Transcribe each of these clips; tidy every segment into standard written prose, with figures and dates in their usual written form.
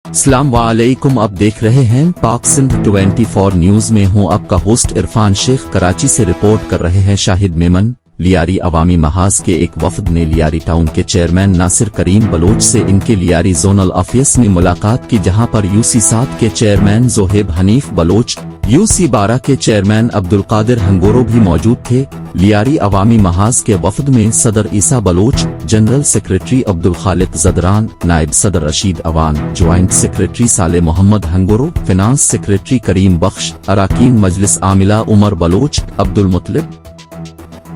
अस्सलाम वालेकुम। आप देख रहे हैं पाक सिंध 24 न्यूज में हूं आपका होस्ट इरफान शेख। कराची से रिपोर्ट कर रहे हैं शाहिद मेमन। लियारी अवामी महाज के एक वफद ने लियारी टाउन के चेयरमैन नासिर करीम बलोच से इनके लियारी जोनल ऑफिस में मुलाकात की, जहां पर यूसी 7 के चेयरमैन जोहेब हनीफ बलोच, यूसी 12 के चेयरमैन अब्दुल कादिर हंगोरो भी मौजूद थे। लियारी अवामी महाज के वफद में सदर ईसा बलोच, जनरल सेक्रेटरी अब्दुल खालिक जदरान, नायब सदर Rashid Awan, joint secretary Saleh Mohammad Hangoro, finance secretary Karim Bakhsh, अराकीन मजलिस आमिला उमर बलोच, अब्दुल मुतलिब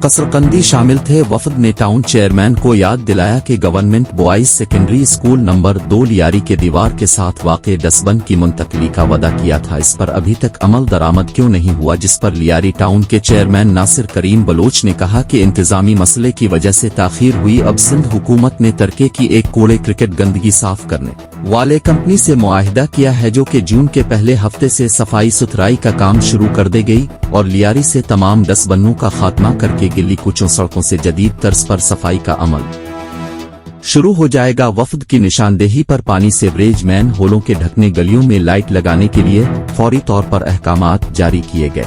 कसरकंदी शामिल थे। वफद ने टाउन चेयरमैन को याद दिलाया कि government boys secondary school number 2 Lyari के दीवार के साथ वाक़े डस्टबिन की मुंतकली का वादा किया था, इस पर अभी तक अमल दरामद क्यों नहीं हुआ, जिस पर लियारी टाउन के चेयरमैन नासिर करीम बलोच ने कहा कि इंतजामी मसले की वजह से ताखीर हुई। अब सिंध हुकूमत ने तरके की एक कूड़े क्रिकेट गंदगी साफ करने वाले कंपनी से मुआहिदा किया है, जो कि जून के पहले हफ्ते से सफाई सुथराई का काम शुरू कर दे गई और लियारी से तमाम डस्टबिनों का खात्मा करके गिली कुचों सड़कों से जदीद तर्ज पर सफाई का अमल शुरू हो जाएगा। वफद की निशानदेही पर पानी सीवरेज मैन होलों के ढकने, गलियों में लाइट लगाने के लिए फौरी तौर पर अहकामात जारी किए गए।